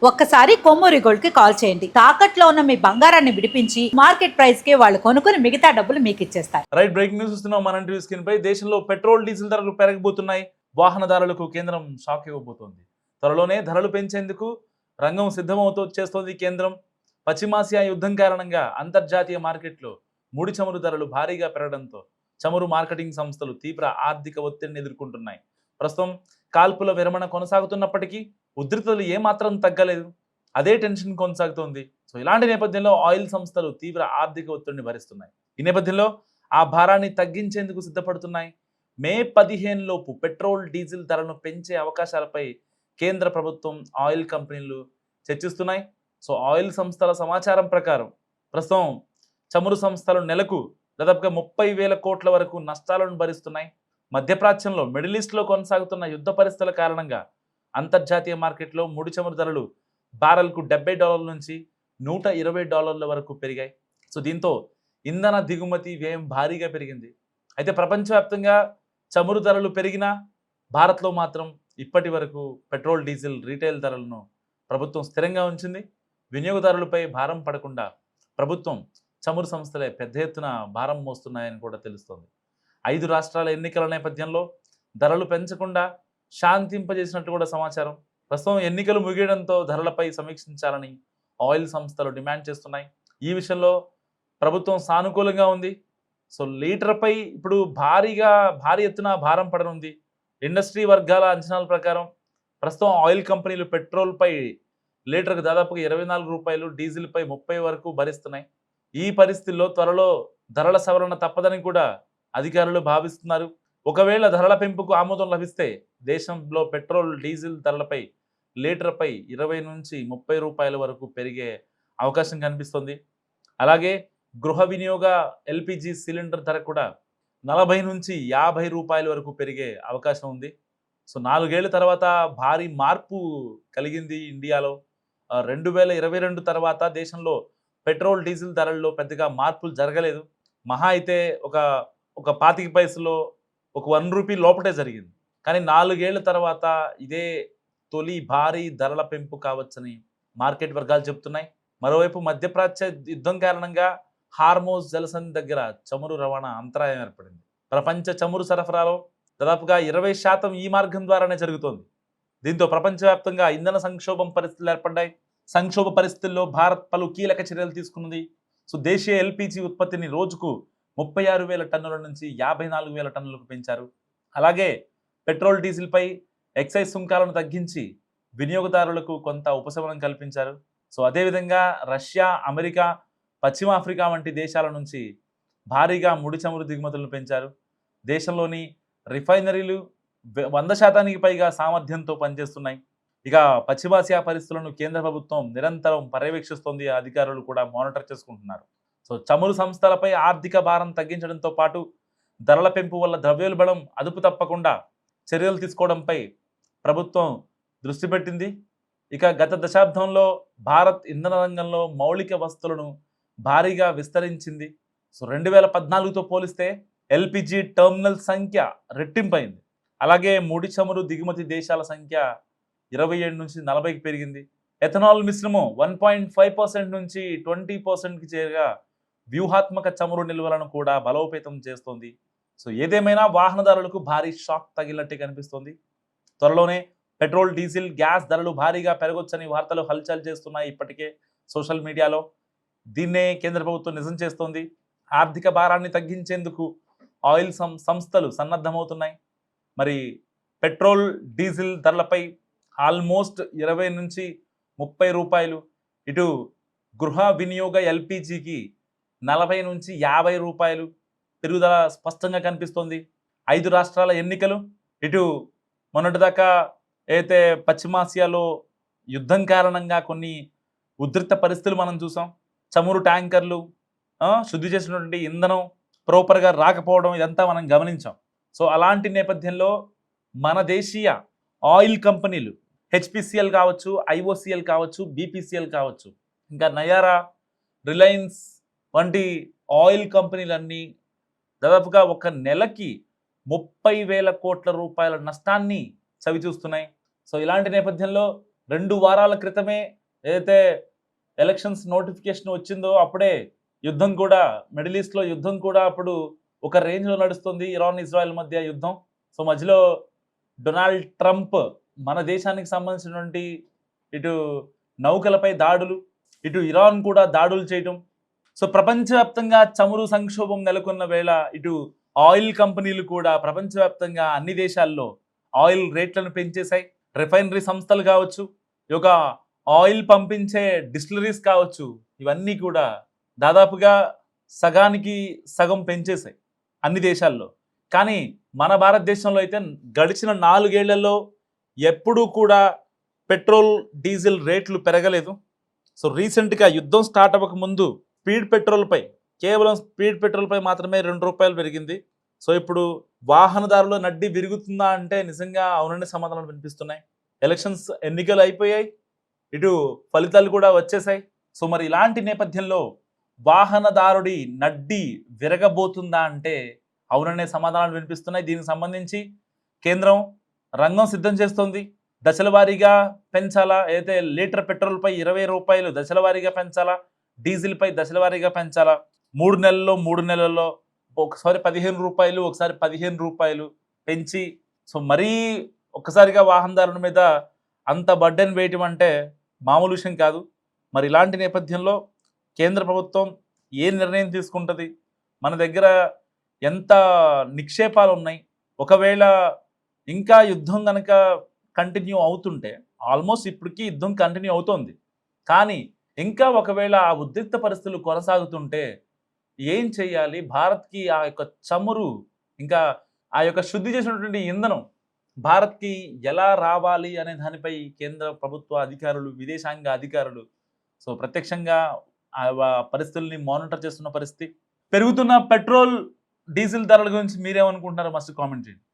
ఒక్కసారి కొమ్మూరి గోల్డ్ కి కాల్ చేయండి. తాకట్లో ఉన్న మీ బంగారాన్ని విడిపించి మార్కెట్ ప్రైస్ కి వాళ్ళు కొనుక్కుని మిగతా డబ్బులు మీకు ఇచ్చేస్తారు. రైట్, బ్రేకింగ్ న్యూస్ చూస్తున్నాం. మన టీవీ స్క్రీన్ పై దేశంలో పెట్రోల్ డీజిల్ ధరలు పెరగబోతున్నాయి. వాహనదారులకు కేంద్రం షాక్ ఇవ్వబోతోంది. త్వరలోనే ధరలు పెంచేందుకు రంగం సిద్ధమవుతూ చేస్తోంది కేంద్రం. పశ్చిమాసియా యుద్ధం కారణంగా అంతర్జాతీయ మార్కెట్లో ముడి చమురు ధరలు భారీగా పెరగడంతో చమురు మార్కెటింగ్ సంస్థలు తీవ్ర ఆర్థిక ఒత్తిడిని ఎదుర్కొంటున్నాయి. ప్రస్తుతం కాల్పుల విరమణ కొనసాగుతున్నప్పటికీ ఉద్రిక్తతలు ఏమాత్రం తగ్గలేదు. అదే టెన్షన్ కొనసాగుతోంది. సో ఇలాంటి నేపథ్యంలో ఆయిల్ సంస్థలు తీవ్ర ఆర్థిక ఒత్తిడిని భరిస్తున్నాయి. ఈ నేపథ్యంలో ఆ భారాన్ని తగ్గించేందుకు సిద్ధపడుతున్నాయి. మే 15 లోపు పెట్రోల్ డీజిల్ ధరను పెంచే అవకాశాలపై కేంద్ర ప్రభుత్వం ఆయిల్ కంపెనీలు చర్చిస్తున్నాయి. సో ఆయిల్ సంస్థల సమాచారం ప్రకారం ప్రస్తుతం చమురు సంస్థలు నెలకు దాదాపుగా 30,000 కోట్ల వరకు నష్టాలను భరిస్తున్నాయి. మధ్యప్రాచ్యంలో మిడిల్ ఈస్ట్లో కొనసాగుతున్న యుద్ధ పరిస్థితుల కారణంగా అంతర్జాతీయ మార్కెట్లో ముడి చమురు ధరలు బారెల్కు $70 నుంచి $120 వరకు పెరిగాయి. సో దీంతో ఇంధన దిగుమతి వ్యయం భారీగా పెరిగింది. అయితే ప్రపంచవ్యాప్తంగా చమురు ధరలు పెరిగినా భారత్లో మాత్రం ఇప్పటి వరకు పెట్రోల్ డీజిల్ రీటైల్ ధరలను ప్రభుత్వం స్థిరంగా ఉంచింది. వినియోగదారులపై భారం పడకుండా ప్రభుత్వం చమురు సంస్థలే పెద్ద ఎత్తున భారం మోస్తున్నాయని కూడా తెలుస్తోంది. 5 రాష్ట్రాల ఎన్నికల నేపథ్యంలో ధరలు పెంచకుండా శాంతింపజేసినట్టు కూడా సమాచారం. ప్రస్తుతం ఎన్నికలు ముగియడంతో ధరలపై సమీక్షించాలని ఆయిల్ సంస్థలు డిమాండ్ చేస్తున్నాయి. ఈ విషయంలో ప్రభుత్వం సానుకూలంగా ఉంది. సో లీటర్పై ఇప్పుడు భారీ ఎత్తున భారం పడనుంది. ఇండస్ట్రీ వర్గాల అంచనాల ప్రకారం ప్రస్తుతం ఆయిల్ కంపెనీలు పెట్రోల్పై లీటర్కు దాదాపుగా ₹24, డీజిల్పై 30 వరకు భరిస్తున్నాయి. ఈ పరిస్థితుల్లో త్వరలో ధరల సవరణ తప్పదని కూడా అధికారులు భావిస్తున్నారు. ఒకవేళ ధరల పెంపుకు ఆమోదం లభిస్తే దేశంలో పెట్రోల్ డీజిల్ ధరలపై లీటర్పై ₹20 నుంచి ₹30 వరకు పెరిగే అవకాశం కనిపిస్తుంది. అలాగే గృహ వినియోగ ఎల్పిజి సిలిండర్ ధర కూడా ₹40 నుంచి ₹50 వరకు పెరిగే అవకాశం ఉంది. సో 4 ఏళ్ల తర్వాత భారీ మార్పు కలిగింది ఇండియాలో. 2022 తర్వాత దేశంలో పెట్రోల్ డీజిల్ ధరల్లో పెద్దగా మార్పులు జరగలేదు. మహా అయితే ఒక 25 పైసలో ఒక ₹1 లోపటే జరిగింది. కానీ 4 ఏళ్ల తర్వాత ఇదే తొలి భారీ ధరల పెంపు కావచ్చని మార్కెట్ వర్గాలు చెబుతున్నాయి. మరోవైపు మధ్యప్రాచ్య యుద్ధం కారణంగా హార్మోజ్ జలసంధి దగ్గర చమురు రవాణా అంతరాయం ఏర్పడింది. ప్రపంచ చమురు సరఫరాలో దాదాపుగా 20% ఈ మార్గం ద్వారానే జరుగుతోంది. దీంతో ప్రపంచవ్యాప్తంగా ఇంధన సంక్షోభం పరిస్థితులు ఏర్పడ్డాయి. సంక్షోభ పరిస్థితుల్లో భారత్ పలు కీలక చర్యలు తీసుకున్నది. సో దేశీయ ఎల్పిజి ఉత్పత్తిని రోజుకు 36,000 టన్నుల నుంచి 54,000 టన్నులకు పెంచారు. అలాగే పెట్రోల్ డీజిల్పై ఎక్సైజ్ సుంకాలను తగ్గించి వినియోగదారులకు కొంత ఉపశమనం కల్పించారు. సో అదేవిధంగా రష్యా, అమెరికా, పశ్చిమ ఆఫ్రికా వంటి దేశాల నుంచి భారీగా ముడి చమురు దిగుమతులను పెంచారు. దేశంలోని రిఫైనరీలు 100% పైగా సామర్థ్యంతో పనిచేస్తున్నాయి. ఇక పశ్చిమాసియా పరిస్థితులను కేంద్ర ప్రభుత్వం నిరంతరం పర్యవేక్షిస్తోంది. అధికారులు కూడా మానిటర్ చేసుకుంటున్నారు. సో చమురు సంస్థలపై ఆర్థిక భారం తగ్గించడంతో పాటు ధరల పెంపు వల్ల ద్రవ్యోల్బణం అదుపు తప్పకుండా చర్యలు తీసుకోవడంపై ప్రభుత్వం దృష్టి పెట్టింది. ఇక గత దశాబ్దంలో భారత్ ఇంధన రంగంలో మౌలిక వస్తువులను భారీగా విస్తరించింది. సో 2014తో పోలిస్తే ఎల్పిజి టెర్మినల్ సంఖ్య రెట్టింపైంది. అలాగే ముడి చమురు దిగుమతి దేశాల సంఖ్య 27 నుంచి 40కి పెరిగింది. ఎథనాల్ మిశ్రమం 1.5% నుంచి 20%కి చేరగా వ్యూహాత్మక చమురు నిల్వలను కూడా బలోపేతం చేస్తోంది. సో ఏదేమైనా వాహనదారులకు భారీ షాక్ తగిలినట్టే కనిపిస్తోంది. త్వరలోనే పెట్రోల్, డీజిల్, గ్యాస్ ధరలు భారీగా పెరగొచ్చని వార్తలు హల్చల్ చేస్తున్నాయి. ఇప్పటికే సోషల్ మీడియాలో దీన్నే కేంద్ర ప్రభుత్వం నిజం చేస్తోంది. ఆర్థిక భారాన్ని తగ్గించేందుకు ఆయిల్ సంస్థలు సన్నద్ధమవుతున్నాయి. మరి పెట్రోల్, డీజిల్ ధరలపై ఆల్మోస్ట్ ₹20 నుంచి ₹30, ఇటు గృహ వినియోగ ఎల్పిజికి ₹40 నుంచి ₹50 పెరుగుదల స్పష్టంగా కనిపిస్తోంది. 5 రాష్ట్రాల ఎన్నికలు, ఇటు మొన్నటిదాకా అయితే పశ్చిమాసియాలో యుద్ధం కారణంగా కొన్ని ఉద్రిక్త పరిస్థితులు మనం చూసాం. చమురు ట్యాంకర్లు, శుద్ధి చేసినటువంటి ఇంధనం ప్రాపర్గా రాకపోవడం, ఇదంతా మనం గమనించాం. సో అలాంటి నేపథ్యంలో మన దేశీయ ఆయిల్ కంపెనీలు హెచ్పిసిఎల్ కావచ్చు, ఐఓసిఎల్ కావచ్చు, బీపీసీఎల్ కావచ్చు, ఇంకా నయారా, రిలయన్స్ వంటి ఆయిల్ కంపెనీలన్నీ దాదాపుగా ఒక నెలకి 30,000 కోట్ల రూపాయల నష్టాన్ని చవిచూస్తున్నాయి. సో ఇలాంటి నేపథ్యంలో 2 వారాల క్రితమే ఏదైతే ఎలక్షన్స్ నోటిఫికేషన్ వచ్చిందో అప్పుడే యుద్ధం కూడా, మిడిల్ ఈస్ట్లో యుద్ధం కూడా అప్పుడు ఒక రేంజ్లో నడుస్తుంది, ఇరాన్ ఇజ్రాయెల్ మధ్య యుద్ధం. సో మధ్యలో డొనాల్డ్ ట్రంప్ మన దేశానికి సంబంధించినటువంటి ఇటు నౌకలపై దాడులు, ఇటు ఇరాన్ కూడా దాడులు చేయటం. సో ప్రపంచవ్యాప్తంగా చమురు సంక్షోభం నెలకొన్న వేళ ఇటు ఆయిల్ కంపెనీలు కూడా ప్రపంచవ్యాప్తంగా అన్ని దేశాల్లో ఆయిల్ రేట్లను పెంచేశాయి. రిఫైనరీ సంస్థలు కావచ్చు, ఈ యొక్క ఆయిల్ పంపించే డిస్టిలరీస్ కావచ్చు, ఇవన్నీ కూడా దాదాపుగా సగానికి సగం పెంచేశాయి అన్ని దేశాల్లో. కానీ మన భారతదేశంలో అయితే గడిచిన 4 ఏళ్లలో ఎప్పుడూ కూడా పెట్రోల్ డీజిల్ రేట్లు పెరగలేదు. సో రీసెంట్గా యుద్ధం స్టార్ట్ అవ్వక ముందు స్పీడ్ పెట్రోల్పై, కేవలం స్పీడ్ పెట్రోల్పై మాత్రమే ₹2 పెరిగింది. సో ఇప్పుడు వాహనదారుల నడ్డి విరుగుతుందా అంటే నిజంగా అవుననే సమాధానాలు వినిపిస్తున్నాయి. ఎలక్షన్స్, ఎన్నికలు అయిపోయాయి, ఇటు ఫలితాలు కూడా వచ్చేసాయి. సో మరి ఇలాంటి నేపథ్యంలో వాహనదారుడి నడ్డి విరగబోతుందా అంటే అవుననే సమాధానాలు వినిపిస్తున్నాయి. దీనికి సంబంధించి కేంద్రం రంగం సిద్ధం చేస్తోంది. దశల వారీగా పెంచాలా, అయితే లీటర్ పెట్రోల్పై ₹20 దశల వారీగా పెంచాలా, డీజిల్పై దశల వారీగా పెంచాలా, 3 నెలల్లో 3 నెలల్లో ఒకసారి ₹15, ఒకసారి ₹15 పెంచి, సో మరీ ఒక్కసారిగా వాహనదారుల మీద అంత బర్డెన్ వేయటం అంటే మామూలు విషయం కాదు. మరి ఇలాంటి నేపథ్యంలో కేంద్ర ప్రభుత్వం ఏ నిర్ణయం తీసుకుంటుంది, మన దగ్గర ఎంత నిక్షేపాలు ఉన్నాయి, ఒకవేళ ఇంకా యుద్ధం కనుక కంటిన్యూ అవుతుంటే, ఆల్మోస్ట్ ఇప్పటికీ యుద్ధం కంటిన్యూ అవుతోంది, కానీ ఇంకా ఒకవేళ ఆ ఉద్రిక్త పరిస్థితులు కొనసాగుతుంటే ఏం చేయాలి, భారత్కి ఆ యొక్క చమురు, ఇంకా ఆ యొక్క శుద్ధి చేసినటువంటి ఇంధనం భారత్కి ఎలా రావాలి అనే దానిపై కేంద్ర ప్రభుత్వ అధికారులు, విదేశాంగ అధికారులు సో ప్రత్యక్షంగా ఆ పరిస్థితుల్ని మానిటర్ చేస్తున్న పరిస్థితి. పెరుగుతున్న పెట్రోల్ డీజిల్ ధరల గురించి మీరేమనుకుంటున్నారో మస్తు కామెంట్ చేయండి.